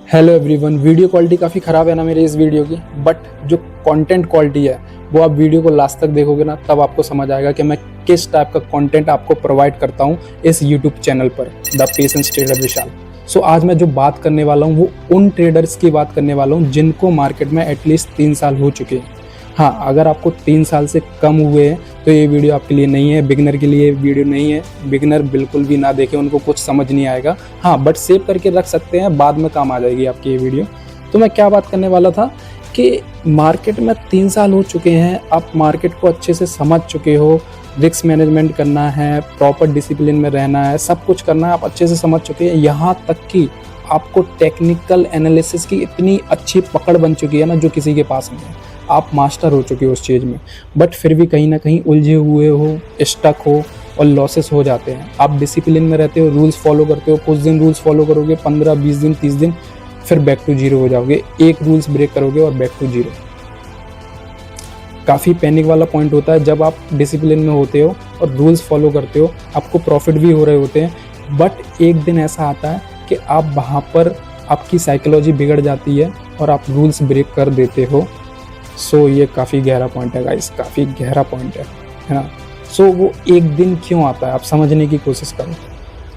Hello everyone. Video quality काफ़ी ख़राब है ना मेरी इस वीडियो की, बट जो कंटेंट क्वालिटी है वो आप वीडियो को लास्ट तक देखोगे ना तब आपको समझ आएगा कि मैं किस टाइप का कंटेंट आपको प्रोवाइड करता हूँ इस यूट्यूब चैनल पर, द पेशेंस ट्रेडर विशाल। सो आज मैं जो बात करने वाला हूँ वो उन ट्रेडर्स की बात करने वाला हूँ जिनको मार्केट में एटलीस्ट 3 साल हो चुके हैं। हाँ, अगर आपको 3 साल से कम हुए हैं तो ये वीडियो आपके लिए नहीं है, बिगिनर के लिए वीडियो नहीं है। बिगिनर बिल्कुल भी ना देखें, उनको कुछ समझ नहीं आएगा। हाँ, बट सेव करके रख सकते हैं, बाद में काम आ जाएगी आपकी ये वीडियो। तो मैं क्या बात करने वाला था कि मार्केट में 3 साल हो चुके हैं, आप मार्केट को अच्छे से समझ चुके हो, रिस्क मैनेजमेंट करना है, प्रॉपर डिसिप्लिन में रहना है, सब कुछ करना है, आप अच्छे से समझ चुके हैं। यहाँ तक कि आपको टेक्निकल एनालिसिस की इतनी अच्छी पकड़ बन चुकी है ना जो किसी के पास नहीं है। आप मास्टर हो चुके हो उस चीज़ में, बट फिर भी कहीं ना कहीं उलझे हुए हो, स्टक हो और लॉसेस हो जाते हैं। आप डिसिप्लिन में रहते हो, रूल्स फॉलो करते हो, कुछ दिन रूल्स फॉलो करोगे, 15 20 दिन 30 दिन, फिर बैक टू जीरो हो जाओगे। एक रूल्स ब्रेक करोगे और बैक टू जीरो। काफ़ी पैनिक वाला पॉइंट होता है जब आप डिसिप्लिन में होते हो और रूल्स फॉलो करते हो, आपको प्रॉफिट भी हो रहे होते हैं, बट एक दिन ऐसा आता है कि आप वहाँ पर आपकी साइकोलॉजी बिगड़ जाती है और आप रूल्स ब्रेक कर देते हो। सो ये काफ़ी गहरा पॉइंट है गाइस, काफ़ी गहरा पॉइंट है ना। सो वो एक दिन क्यों आता है आप समझने की कोशिश करो।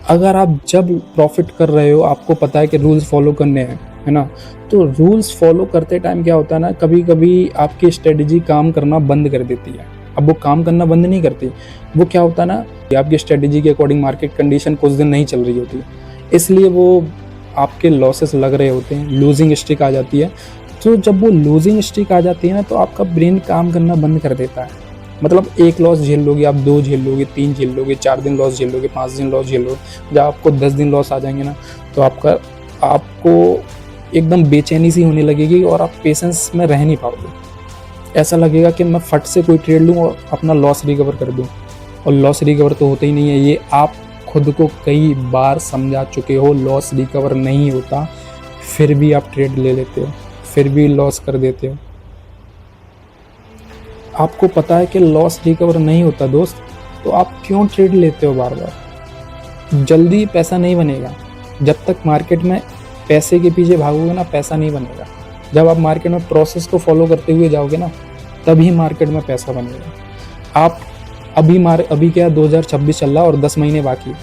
अगर आप जब प्रॉफिट कर रहे हो, आपको पता है कि रूल्स फॉलो करने हैं, है ना, तो रूल्स फॉलो करते टाइम क्या होता है ना, कभी कभी आपकी स्ट्रेटजी काम करना बंद कर देती है। अब वो काम करना बंद नहीं करती, वो क्या होता है ना, आपकी स्ट्रेटजी के अकॉर्डिंग मार्केट कंडीशन कुछ दिन नहीं चल रही होती, इसलिए वो आपके लॉसेस लग रहे होते हैं, लूजिंग स्ट्रिक आ जाती है। तो जब वो लूजिंग स्ट्रिक आ जाती है ना तो आपका ब्रेन काम करना बंद कर देता है। मतलब एक लॉस झेल लोगे आप, 2 झेल लोगे, 3 झेल लोगे, 4 दिन लॉस झेल लोगे, 5 दिन लॉस झेल लोगे। जब आपको 10 दिन लॉस आ जाएंगे ना तो आपको एकदम बेचैनी सी होने लगेगी और आप पेशेंस में रह नहीं पाओगे। ऐसा लगेगा कि मैं फट से कोई ट्रेड लूँ और अपना लॉस रिकवर कर दूँ, और लॉस रिकवर तो होता ही नहीं है। ये आप खुद को कई बार समझा चुके हो, लॉस रिकवर नहीं होता, फिर भी आप ट्रेड ले लेते हो, फिर भी लॉस कर देते हो। आपको पता है कि लॉस रिकवर नहीं होता दोस्त, तो आप क्यों ट्रेड लेते हो बार बार। जल्दी पैसा नहीं बनेगा। जब तक मार्केट में पैसे के पीछे भागोगे ना, पैसा नहीं बनेगा। जब आप मार्केट में प्रोसेस को फॉलो करते हुए जाओगे ना, तभी मार्केट में पैसा बनेगा। आप अभी क्या 2026 चल रहा और 10 महीने बाकी।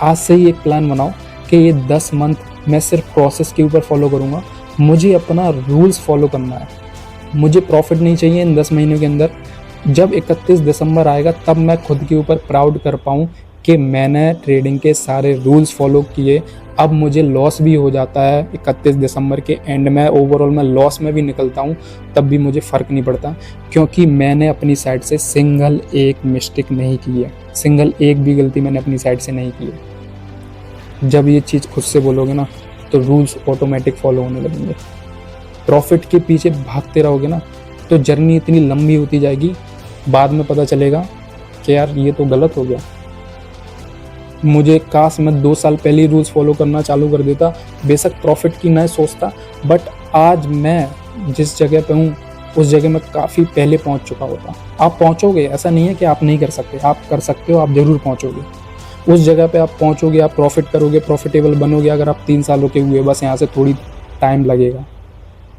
आज से ही एक प्लान बनाओ कि ये 10 मंथ मैं सिर्फ प्रोसेस के ऊपर फॉलो करूँगा, मुझे अपना रूल्स फॉलो करना है, मुझे प्रॉफिट नहीं चाहिए इन 10 महीनों के अंदर। जब 31 दिसंबर आएगा तब मैं खुद के ऊपर प्राउड कर पाऊँ कि मैंने ट्रेडिंग के सारे रूल्स फॉलो किए। अब मुझे लॉस भी हो जाता है 31 दिसंबर के एंड में, ओवरऑल मैं लॉस में भी निकलता हूँ, तब भी मुझे फ़र्क नहीं पड़ता, क्योंकि मैंने अपनी साइड से सिंगल एक मिस्टेक नहीं की है, सिंगल एक भी गलती मैंने अपनी साइड से नहीं की है। जब ये चीज़ खुद से बोलोगे ना तो रूल्स ऑटोमेटिक फॉलो होने लगेंगे। प्रॉफिट के पीछे भागते रहोगे ना तो जर्नी इतनी लंबी होती जाएगी, बाद में पता चलेगा कि यार ये तो गलत हो गया। मुझे काश मैं 2 साल पहले ही रूल्स फॉलो करना चालू कर देता, बेशक प्रॉफिट की न सोचता, बट आज मैं जिस जगह पे हूँ उस जगह में काफ़ी पहले पहुँच चुका होता। आप पहुँचोगे, ऐसा नहीं है कि आप नहीं कर सकते, आप कर सकते हो, आप ज़रूर पहुँचोगे। उस जगह पे आप पहुँचोगे, आप प्रॉफिट करोगे, प्रॉफिटेबल बनोगे। अगर आप 3 सालों के हुए, बस यहाँ से थोड़ी टाइम लगेगा,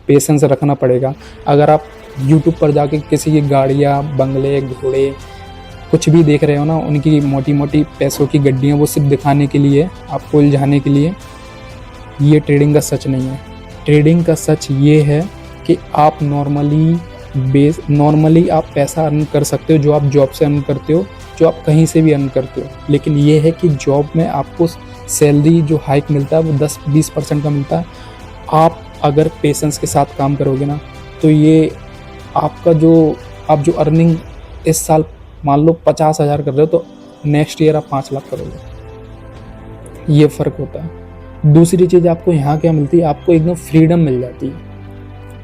पेशेंस रखना पड़ेगा। अगर आप यूट्यूब पर जाके किसी की गाड़ियाँ, बंगले, घोड़े कुछ भी देख रहे हो ना, उनकी मोटी मोटी पैसों की गड्डियाँ, वो सिर्फ दिखाने के लिए, आपको उलझाने के लिए, ये ट्रेडिंग का सच नहीं है। ट्रेडिंग का सच ये है कि आप नॉर्मली आप पैसा अर्न कर सकते हो, जो आप जॉब से अर्न करते हो, जो आप कहीं से भी अर्न करते हो। लेकिन ये है कि जॉब में आपको सैलरी जो हाइक मिलता है वो 10-20% का मिलता है। आप अगर पेशेंस के साथ काम करोगे ना तो ये आपका आप जो अर्निंग इस साल मान लो 50,000 कर रहे हो तो नेक्स्ट ईयर आप 5 लाख करोगे। ये फ़र्क होता है। दूसरी चीज़ आपको यहाँ क्या मिलती है, आपको एकदम फ्रीडम मिल जाती है।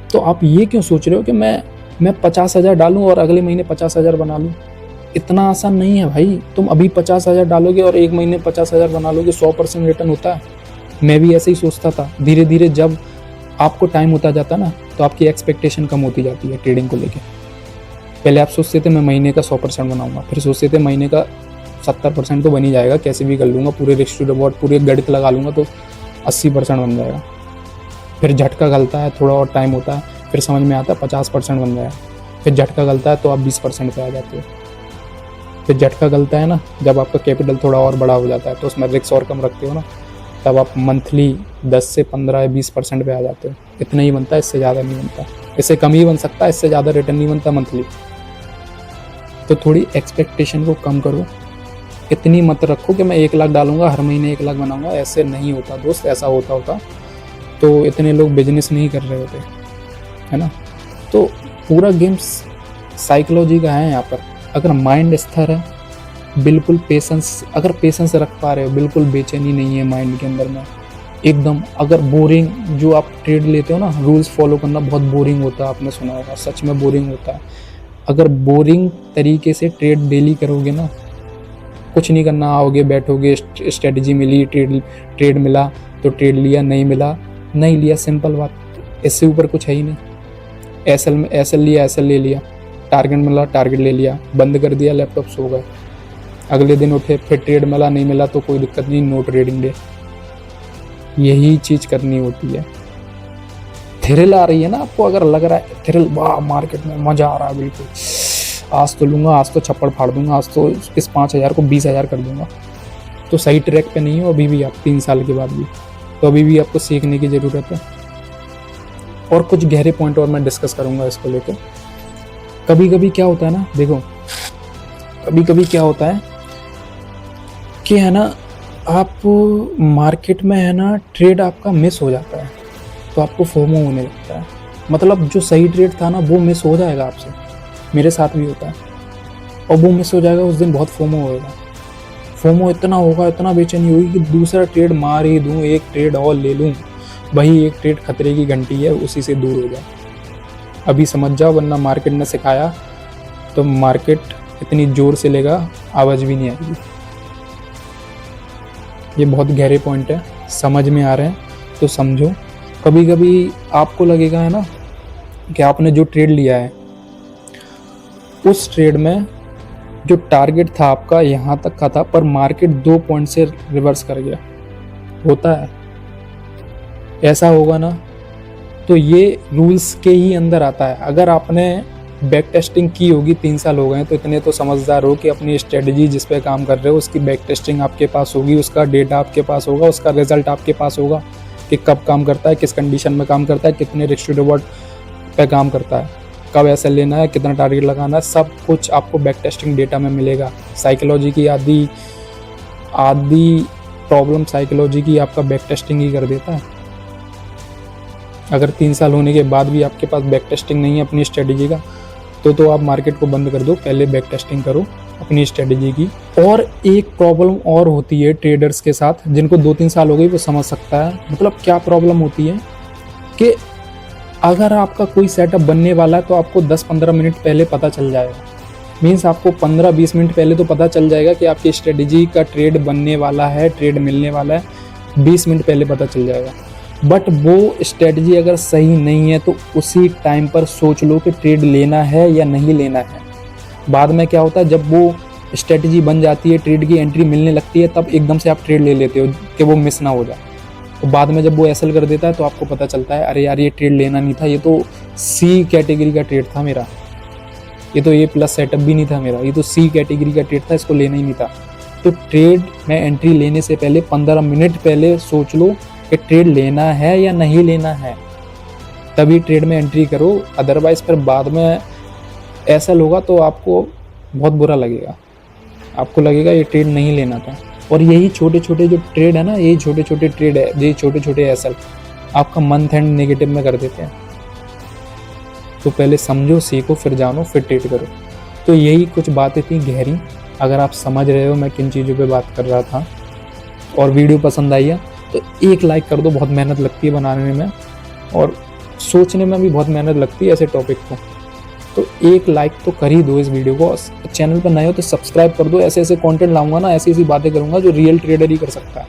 तो आप ये क्यों सोच रहे हो कि मैं 50,000 डालूँ और अगले महीने 50,000 बना लूँ। इतना आसान नहीं है भाई। तुम अभी 50,000 डालोगे और एक महीने 50,000 बना लोगे, 100% रिटर्न होता है। मैं भी ऐसे ही सोचता था। धीरे धीरे जब आपको टाइम होता जाता ना तो आपकी एक्सपेक्टेशन कम होती जाती है ट्रेडिंग को लेके। पहले आप सोचते थे मैं महीने का 100% बनाऊंगा, फिर सोचते थे महीने का 70% तो बन ही जाएगा, कैसे भी कर लूँगा, पूरे रिस्क टू रिवॉर्ड पूरे गणित लगा लूँगा तो 80% बन जाएगा। फिर झटका गलता है, थोड़ा और टाइम होता है, फिर समझ में आता है 50% बन गया है, फिर झटका गलता है तो आप 20% पे आ जाते हो। फिर झटका गलता है ना, जब आपका कैपिटल थोड़ा और बड़ा हो जाता है तो उसमें रिस्क और कम रखते हो ना, तब आप मंथली 10 से 15 या 20% पे आ जाते हो। इतना ही बनता है, इससे ज़्यादा नहीं बनता, इससे कम ही बन सकता है, इससे ज़्यादा रिटर्न नहीं बनता मंथली। तो थोड़ी एक्सपेक्टेशन को कम करो, इतनी मत रखो कि मैं 1 लाख डालूंगा हर महीने 1 लाख बनाऊंगा। ऐसे नहीं होता दोस्त, ऐसा होता तो इतने लोग बिजनेस नहीं कर रहे होते, है ना। तो पूरा गेम्स साइकोलॉजी का है यहाँ पर। अगर माइंड स्थिर है, बिल्कुल पेशेंस, अगर पेशेंस रख पा रहे हो, बिल्कुल बेचैनी नहीं है माइंड के अंदर में एकदम। अगर बोरिंग जो आप ट्रेड लेते हो ना, रूल्स फॉलो करना बहुत बोरिंग होता है, आपने सुना होगा, सच में बोरिंग होता है। अगर बोरिंग तरीके से ट्रेड डेली करोगे ना, कुछ नहीं करना, आओगे बैठोगे, स्ट्रेटजी मिली, ट्रेड मिला तो ट्रेड लिया, नहीं मिला नहीं लिया, सिंपल बात, इससे ऊपर कुछ है ही नहीं। एसएल में एसएल लिया, एसएल ले लिया, टारगेट मिला, टारगेट ले लिया, बंद कर दिया, लैपटॉप सो गए। अगले दिन उठे, फिर ट्रेड मिला, नहीं मिला तो कोई दिक्कत नहीं, नो ट्रेडिंग डे। यही चीज़ करनी होती है। थ्रिल आ रही है ना आपको, अगर लग रहा है थ्रिल, वाह मार्केट में मज़ा आ रहा है, बिल्कुल आज तो लूँगा, आज तो छप्पड़ फाड़ दूंगा, आज तो इस 5,000 को 20,000 कर दूंगा, तो सही ट्रैक पे नहीं हो अभी भी आप, 3 साल के बाद भी। तो अभी भी आपको सीखने की ज़रूरत है। और कुछ गहरे पॉइंट और मैं डिस्कस करूँगा इसको लेकर। कभी कभी क्या होता है ना, देखो कभी कभी क्या होता है कि है ना, आप मार्केट में है ना, ट्रेड आपका मिस हो जाता है तो आपको फोमो होने लगता है। मतलब जो सही ट्रेड था ना वो मिस हो जाएगा आपसे, मेरे साथ भी होता है, और वो मिस हो जाएगा उस दिन बहुत फोमो होएगा। फोमो इतना होगा, इतना बेचैनी होगी कि दूसरा ट्रेड मार ही दूँ, एक ट्रेड और ले लूँ, वही एक ट्रेड खतरे की घंटी है, उसी से दूर हो जाए। अभी समझ जाओ, वरना मार्केट ने सिखाया तो मार्केट इतनी जोर से लेगा, आवाज़ भी नहीं आएगी। ये बहुत गहरे पॉइंट है, समझ में आ रहे हैं तो समझो। कभी कभी आपको लगेगा है ना कि आपने जो ट्रेड लिया है उस ट्रेड में जो टारगेट था आपका यहाँ तक का था, पर मार्केट 2 पॉइंट से रिवर्स कर गया, होता है ऐसा होगा ना। तो ये रूल्स के ही अंदर आता है। अगर आपने बैक टेस्टिंग की होगी, 3 साल हो गए तो इतने तो समझदार हो कि अपनी स्ट्रेटजी जिस पे काम कर रहे हो उसकी बैक टेस्टिंग आपके पास होगी, उसका डेटा आपके पास होगा, उसका रिजल्ट आपके पास होगा कि कब काम करता है, किस कंडीशन में काम करता है, कितने रिस्क टू रिवॉर्ड पे काम करता है, कब ऐसा लेना है, कितना टारगेट लगाना है, सब कुछ आपको बैक टेस्टिंग डेटा में मिलेगा। साइकोलॉजी की आधी प्रॉब्लम साइकोलॉजी की आपका बैक टेस्टिंग ही कर देता है। अगर 3 साल होने के बाद भी आपके पास बैक टेस्टिंग नहीं है अपनी स्ट्रेटजी का, तो आप मार्केट को बंद कर दो, पहले बैक टेस्टिंग करो अपनी स्ट्रेटजी की। और एक प्रॉब्लम और होती है ट्रेडर्स के साथ, जिनको 2-3 साल हो गई वो समझ सकता है। मतलब क्या प्रॉब्लम होती है कि अगर आपका कोई सेटअप बनने वाला है तो आपको 10-15 मिनट पहले पता चल जाएगा। मीन्स आपको 15-20 मिनट पहले तो पता चल जाएगा कि आपकी स्ट्रेटजी का ट्रेड बनने वाला है, ट्रेड मिलने वाला है, 20 मिनट पहले पता चल जाएगा। बट वो स्ट्रेटजी अगर सही नहीं है तो उसी टाइम पर सोच लो कि ट्रेड लेना है या नहीं लेना है। बाद में क्या होता है, जब वो स्ट्रेटजी बन जाती है, ट्रेड की एंट्री मिलने लगती है, तब एकदम से आप ट्रेड ले लेते हो कि वो मिस ना हो जाए। तो बाद में जब वो एसएल कर देता है तो आपको पता चलता है, अरे यार ये ट्रेड लेना नहीं था, ये तो सी कैटेगरी का ट्रेड था मेरा, ये तो ए प्लस सेटअप भी नहीं था मेरा, ये तो सी कैटेगरी का ट्रेड था, इसको लेना ही नहीं था। तो ट्रेड में एंट्री लेने से पहले 15 मिनट पहले सोच लो कि ट्रेड लेना है या नहीं लेना है, तभी ट्रेड में एंट्री करो। अदरवाइज फिर बाद में ऐसा होगा तो आपको बहुत बुरा लगेगा, आपको लगेगा ये ट्रेड नहीं लेना था। और यही छोटे छोटे जो ट्रेड है ना, यही छोटे छोटे ट्रेड है, यही छोटे छोटे एसएल आपका मंथ एंड नेगेटिव में कर देते हैं। तो पहले समझो, सीखो, फिर जानो, फिर ट्रेड करो। तो यही कुछ बातें थी गहरी। अगर आप समझ रहे हो मैं किन चीज़ों पे बात कर रहा था और वीडियो पसंद आई है तो एक लाइक कर दो। बहुत मेहनत लगती है बनाने में और सोचने में भी बहुत मेहनत लगती है ऐसे टॉपिक को, तो एक लाइक तो कर ही दो इस वीडियो को। चैनल पर नए हो तो सब्सक्राइब कर दो। ऐसे ऐसे कंटेंट लाऊंगा ना, ऐसी ऐसी बातें करूंगा जो रियल ट्रेडर ही कर सकता है।